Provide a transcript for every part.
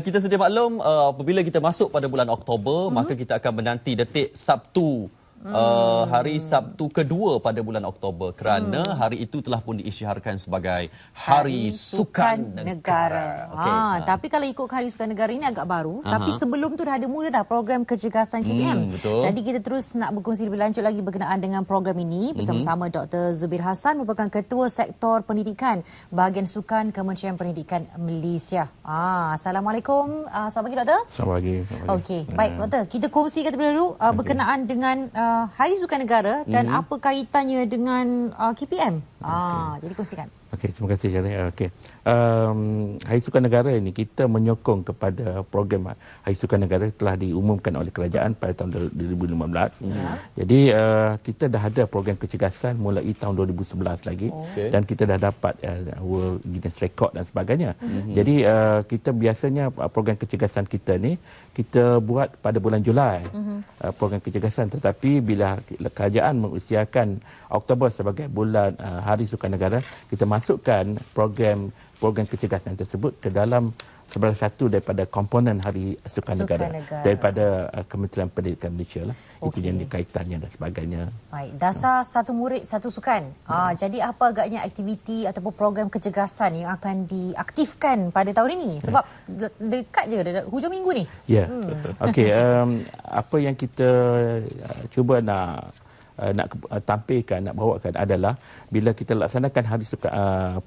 kita sedia maklum apabila kita masuk pada bulan Oktober, maka kita akan menanti detik Sabtu. Hari Sabtu kedua pada bulan Oktober kerana hari itu telah pun diisytiharkan sebagai Hari Sukan Negara. Tapi kalau ikut Hari Sukan Negara ini agak baru, tapi sebelum tu dah ada mula dah program kecergasan KPM. Jadi kita terus nak berkongsi lebih lanjut lagi berkenaan dengan program ini bersama-sama Dr. Zubir Hassan, merupakan Ketua Sektor Pendidikan Bahagian Sukan Kementerian Pendidikan Malaysia. Assalamualaikum. Selamat pagi Doktor. Selamat pagi. Okey, baik Doktor, kita kongsikan terlebih dahulu berkenaan dengan Hari Sukan Negara dan apa kaitannya dengan KPM. Jadi kongsikan. Okey, terima kasih Syarif. Okey. Hari Sukan Negara ini kita menyokong kepada program Hari Sukan Negara telah diumumkan oleh kerajaan pada tahun 2015. Jadi kita dah ada program kecergasan mulai tahun 2011 lagi dan kita dah dapat World Guinness Record dan sebagainya. Jadi kita biasanya program kecergasan kita ni kita buat pada bulan Julai. Program kecergasan, tetapi bila kerajaan mengusiakan Oktober sebagai bulan Hari Sukan Negara, kita masukkan program kecergasan tersebut ke dalam sebagai satu daripada komponen Hari Sukan Negara daripada Kementerian Pendidikan Malaysia lah. Itu yang kaitannya dan sebagainya. Baik, dasar satu murid satu sukan. Jadi apa agaknya aktiviti ataupun program kecergasan yang akan diaktifkan pada tahun ini? Sebab dekat je hujung minggu ni. Ya. Okey, apa yang kita cuba nak tampilkan, nak bawakan adalah bila kita laksanakan Hari Sukan,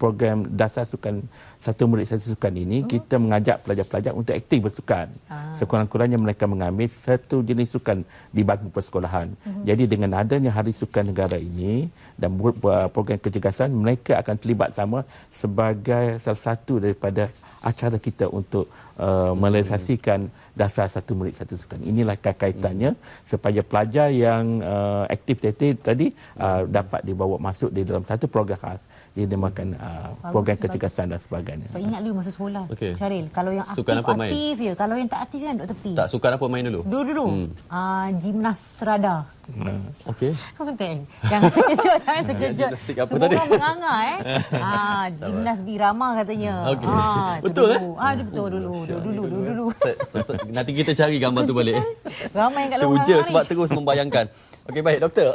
program dasar sukan satu murid satu sukan ini, kita mengajak pelajar-pelajar untuk aktif bersukan. Sekurang-kurangnya mereka mengambil satu jenis sukan di bangku persekolahan. Jadi dengan adanya Hari Sukan Negara ini dan program kecergasan, mereka akan terlibat sama sebagai salah satu daripada acara kita untuk merealisasikan dasar satu murid satu sukan. Inilah kaitannya supaya pelajar yang aktif tadi dapat dibawa masuk di dalam satu program khas dinamakan program kecergasan dan sebagainya. Sebab ingat dulu masa sekolah, Syaril, kalau yang aktif je, kalau yang tak aktif kan duk tepi. Tak, sukan apa main dulu? Dulu gimnas radar. Okey. Penting. Jangan terkejut, jangan terkejut. Apa semua tadi? orang menganga gimnas birama katanya. Betul betul dulu. Nanti kita cari gambar tu balik. Ramai yang kat luar Teruja ni. sebab terus membayangkan. Okey, baik doktor.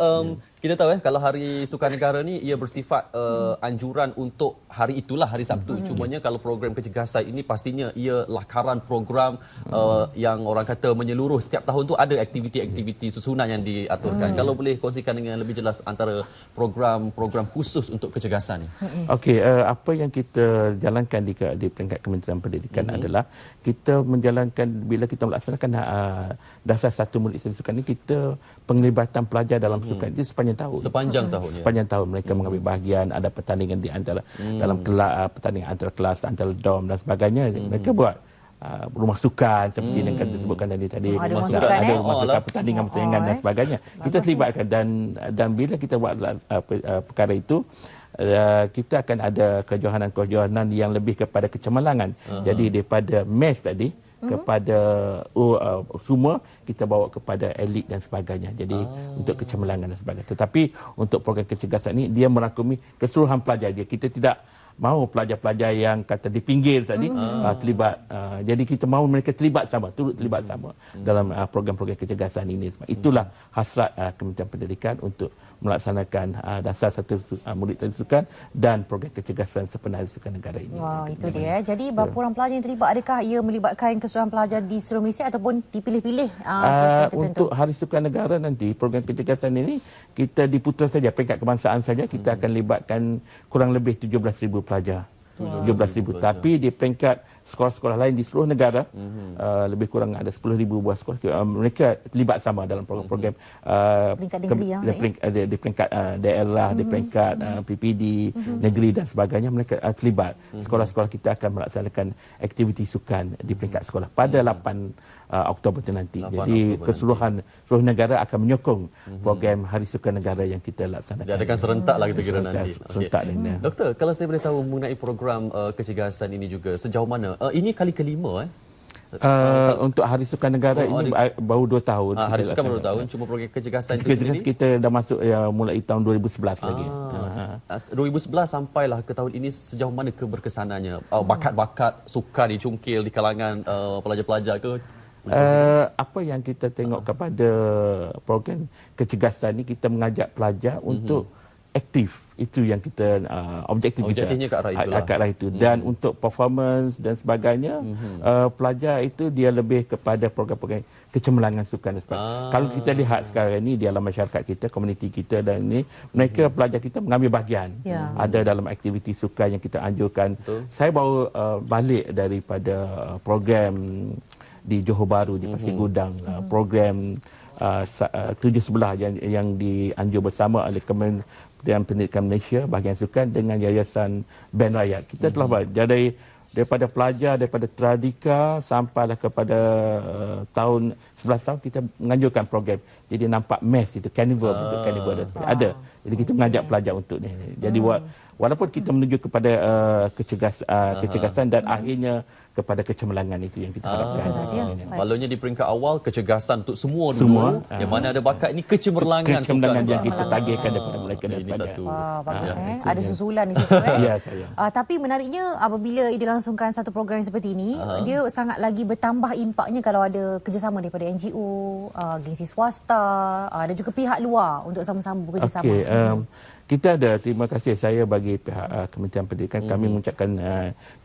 Kita tahu kalau Hari Sukan Negara ni ia bersifat anjuran untuk hari itulah, hari Sabtu. Cumanya kalau program kecergasan ini pastinya ia lakaran program yang orang kata menyeluruh. Setiap tahun tu ada aktiviti-aktiviti susunan yang diaturkan. Kalau boleh kongsikan dengan lebih jelas antara program-program khusus untuk kecergasan ni. Okey, apa yang kita jalankan di peringkat Kementerian Pendidikan adalah kita menjalankan, bila kita melaksanakan dasar satu murid satu sukan ini, kita penglibatan pelajar dalam sukan itu sepanjang tahun. Sepanjang tahun mereka mengambil bahagian, ada pertandingan di antara dalam kelas, pertandingan antara kelas, antara dom dan sebagainya. Mereka buat rumah sukan seperti yang disebutkan tadi. Ada rumah sukan, pertandingan dan sebagainya. Kita terlibatkan dan bila kita buat perkara itu, kita akan ada kejohanan-kejohanan yang lebih kepada kecemerlangan. Jadi daripada match tadi kepada semua kita bawa kepada elit dan sebagainya. Jadi untuk kecemerlangan dan sebagainya. Tetapi untuk program kecergasan ini dia merangkumi keseluruhan pelajar dia. Kita tidak mahu pelajar-pelajar yang kata di pinggir tadi terlibat. Jadi kita mahu mereka terlibat sama, turut terlibat sama dalam program-program kecergasan ini. Itulah hasrat Kementerian Pendidikan untuk melaksanakan dasar satu murid satu sukan dan program kecergasan sempena Hari Sukan Negara ini. Wah, itu dia. Jadi berapa orang pelajar yang terlibat? Adakah ia melibatkan keseluruhan pelajar di seluruh Malaysia ataupun dipilih-pilih untuk Hari Sukan Negara nanti, program kecergasan ini kita diputar saja peringkat kebangsaan saja, kita akan libatkan kurang lebih 17,000 pelajar. 17,000. Tapi di peringkat sekolah-sekolah lain di seluruh negara, lebih kurang ada 10,000 buah sekolah, mereka terlibat sama dalam program-program peringkat negeri di peringkat daerah, di peringkat PPD negeri dan sebagainya. Mereka terlibat. Sekolah-sekolah kita akan melaksanakan aktiviti sukan di peringkat sekolah pada 8 Oktober itu nanti. Jadi keseluruhan seluruh negara akan menyokong program Hari Sukan Negara yang kita laksanakan. Diadakan serentak lah kita kira nanti. Serentak Doktor, kalau saya boleh tahu mengenai program kecergasan ini juga, sejauh mana? Ini kali kelima Untuk Hari Sukan Negara ini baru 2 tahun. Hari Sukan baru 2 tahun, cuma program kejegasan itu sendiri Kita dah masuk mulai tahun 2011 lagi. 2011 sampailah ke tahun ini, sejauh mana keberkesanannya? Bakat-bakat sukan dicungkil di kalangan pelajar-pelajar ke? Apa yang kita tengok kepada program kecergasan ni, kita mengajak pelajar untuk aktif. Itu yang kita objektifnya ke arah itu. Dan untuk performance dan sebagainya, pelajar itu dia lebih kepada program-program kecemerlangan sukan dan sebagainya. Kalau kita lihat sekarang ni di dalam masyarakat kita, komuniti kita dan ini, mereka pelajar kita mengambil bahagian. Ada dalam aktiviti sukan yang kita anjurkan. Saya baru balik daripada program di Johor Bahru, di Pasir Gudang, program 7 sebelah yang dianjur bersama oleh Kementerian Pendidikan Malaysia bahagian sukan dengan Yayasan Band Rakyat. Kita telah daripada pelajar, daripada Tradika sampailah kepada tahun 11 tahun kita menganjurkan program. Jadi nampak mes itu, carnival dan sebagainya. Ada. Jadi kita mengajak pelajar untuk ni. Jadi walaupun kita menuju kepada kecergasan dan akhirnya kepada kecemerlangan, itu yang kita harapkan. Maklumnya di peringkat awal kecergasan untuk semua dulu. Yang mana ada bakat ini kecemerlangan yang kita tagihkan daripada mereka dan sebagainya. Bagus ada susulan di situ. Ya, saya. Tapi menariknya apabila dilangsungkan satu program seperti ini, dia sangat lagi bertambah impaknya kalau ada kerjasama daripada NGO, agensi swasta, dan juga pihak luar untuk sama-sama bekerjasama. Kita ada terima kasih saya bagi pihak Kementerian Pendidikan. Kami mengucapkan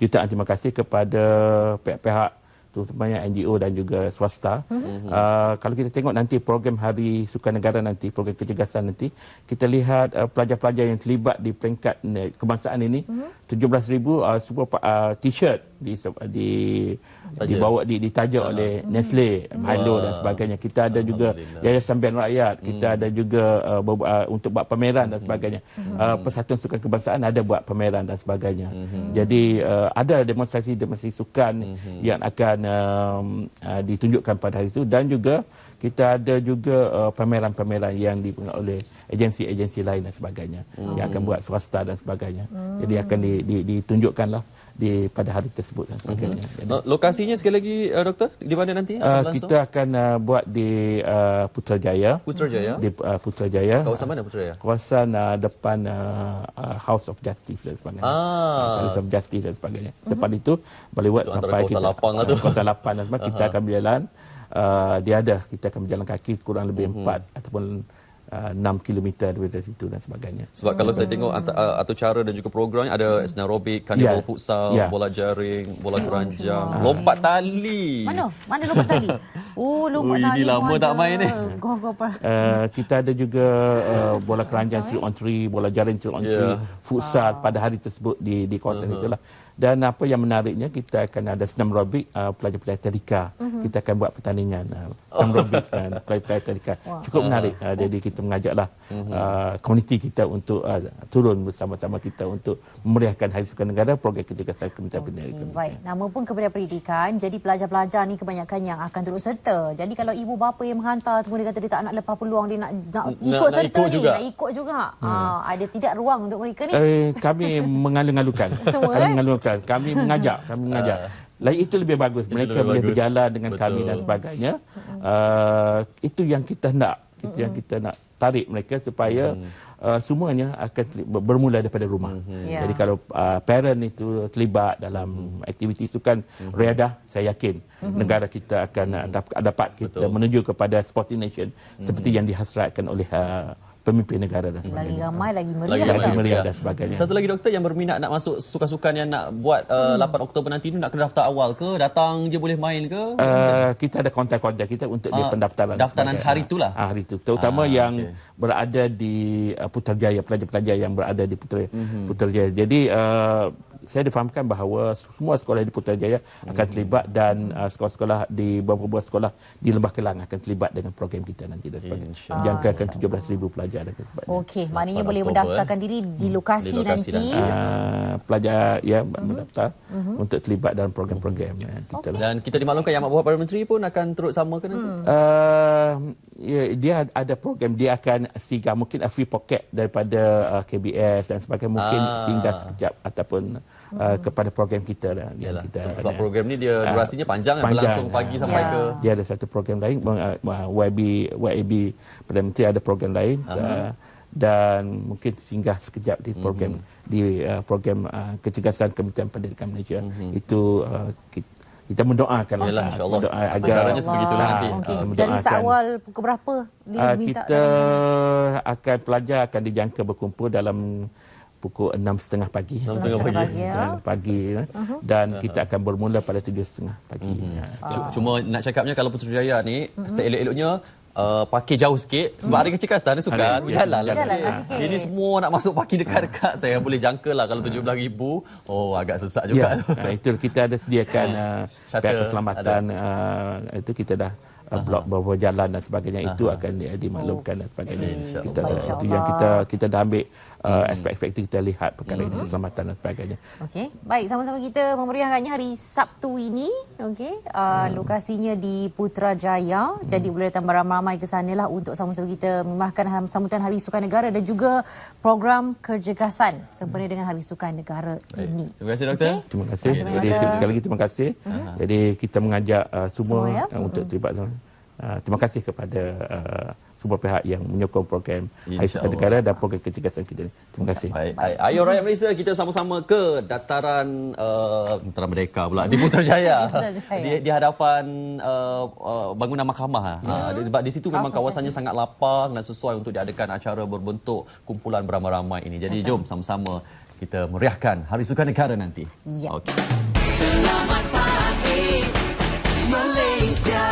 jutaan terima kasih kepada pihak-pihak terutamanya NGO dan juga swasta. Kalau kita tengok nanti program Hari Sukan Negara nanti, program kecergasan nanti, kita lihat pelajar-pelajar yang terlibat di peringkat kebangsaan ini, 17,000 sebuah t-shirt ditaja oleh Nestle, Milo dan sebagainya. Kita ada juga Yayasan Band Rakyat, kita ada juga untuk buat pameran dan sebagainya. Persatuan Sukan Kebangsaan ada buat pameran dan sebagainya. Jadi ada demonstrasi sukan yang akan ditunjukkan pada hari itu, dan juga kita ada juga pameran-pameran yang dibuat oleh agensi-agensi lain dan sebagainya, yang akan buat swasta dan sebagainya. Jadi akan ditunjukkanlah pada hari tersebut dan sebagainya. Lokasinya sekali lagi, Doktor, di mana nanti? Kita akan buat di Putrajaya. Di Putrajaya. Kawasan mana Putrajaya? Kawasan depan House of Justice dan sebagainya. House of Justice dan sebagainya. Depan itu Bollywood sampai kawasan lapang lah tu. Kawasan lapang dan sebagainya. Kita akan berjalan. Kita akan berjalan kaki kurang lebih 4 ataupun 6 kilometer dari situ dan sebagainya. Sebab kalau saya tengok atur cara dan juga programnya ada aerobik, karnival futsal, bola jaring, bola keranjang, lompat tali. Mana lompat tali? Lompat tali. Ini lama tak main ni. Kita ada juga bola keranjang 3-on-3, bola jaring 3-on-3, futsal pada hari tersebut di kawasan itulah. Dan apa yang menariknya, kita akan ada senam aerobik pelajar-pelajar tadika. Kita akan buat pertandingan senam aerobik pelajar-pelajar tadika. Cukup menarik. Jadi kita mengajaklah komuniti kita untuk turun bersama-sama kita untuk memeriahkan Hari Sukan Negara, program kecergasan Kementerian Pendidikan. Baik, nama pun Kementerian Pendidikan. Jadi pelajar-pelajar ni kebanyakan yang akan turut serta. Jadi kalau ibu bapa yang menghantar kemudian kata dia tak nak lepas peluang, dia nak ikut serta ni, nak ikut juga. Ada tidak ruang untuk mereka ni? Kami mengalu-alukan. Kami mengajak. Lain itu lebih bagus. Mereka boleh berjalan dengan kami dan sebagainya. Itu yang kita nak. Itu yang kita nak tarik mereka supaya semuanya akan bermula daripada rumah. Jadi kalau parent itu terlibat dalam aktiviti sukan riadah, saya yakin negara kita akan dapat kita menuju kepada sporting nation seperti yang dihasratkan oleh pemimpin negara dan sebagainya. Lagi ramai, lagi meriah dan sebagainya. Satu lagi, Doktor, yang berminat nak masuk sukan-sukan yang nak buat 8 Oktober nanti ni, nak kena daftar awal ke? Datang je boleh main ke? Kita ada kontak-kontak kita untuk dia pendaftaran. Daftaran hari itulah? Hari itu. Terutama yang berada di Putrajaya, pelajar-pelajar yang berada di Putrajaya. Jadi saya difahamkan bahawa semua sekolah di Putrajaya akan terlibat, dan sekolah-sekolah di beberapa sekolah di Lembah Kelang akan terlibat dengan program kita nanti dan sebagainya. Jangkakan 17,000 pelajar dan sebagainya. Okey, maknanya boleh mendaftarkan diri di lokasi nanti. pelajar mendaftar untuk terlibat dalam program-program kita. Dan kita dimaklumkan Yang Amat Berhad Perdana Menteri pun akan turut sama ke nanti? Dia ada program, dia akan singgah mungkin free pocket daripada KBS dan sebagainya, mungkin singgah sekejap ataupun kepada program kita lah. Yalah, Kita sebab program ni dia durasinya panjang, berlangsung pagi sampai ke... Dia ada satu program lain, YAB Perdana Menteri ada program lain, dan mungkin singgah sekejap di program program kecergasan Kementerian Pendidikan Malaysia. Itu kita mendoakan insya-Allah agar sebegitulah nanti. Okay. Dari seawal pukul berapa diminta? Kita akan pelajar akan dijangka berkumpul dalam pukul 6.30 pagi. 6.30 pagi. Dan kita akan bermula pada 7.30 pagi. Cuma nak cakapnya kalau Putrajaya ni seelok-eloknya parkir jauh sikit sebab hari kecergasan dia suka berjalan lah. Ini semua nak masuk parkir dekat-dekat, saya boleh jangka lah kalau 17,000. Agak sesak juga tu. Itu kita ada sediakan pihak keselamatan, itu kita dah blok beberapa jalan dan sebagainya, itu akan dimaklumkan dan sebagainya. Kita itu yang kita dah ambil aspek-aspek itu, kita lihat perkara itu, keselamatan dan sebagainya. Okey, baik, sama-sama kita memeriahkannya hari Sabtu ini. Okey, lokasinya di Putrajaya. Jadi boleh datang beramai-ramai ke sanalah untuk sama-sama kita memeriahkan sambutan Hari Sukan Negara dan juga program kecergasan sempena dengan Hari Sukan Negara ini. Terima kasih Doktor. Terima kasih. Jadi sekali lagi terima kasih. Jadi kita mengajak semua untuk terlibat. Terima kasih kepada semua pihak yang menyokong program Hari Sukan Negara dan program kecergasan kita ini. Terima kasih. Baik. Ayo rakyat Malaysia, kita sama-sama ke dataran Merdeka pula di Putrajaya. di hadapan bangunan mahkamah. Di situ memang kawasannya sangat lapang dan sesuai untuk diadakan acara berbentuk kumpulan beramai-ramai ini. Jadi jom sama-sama kita meriahkan Hari Sukan Negara nanti. Ya. Selamat pagi Malaysia.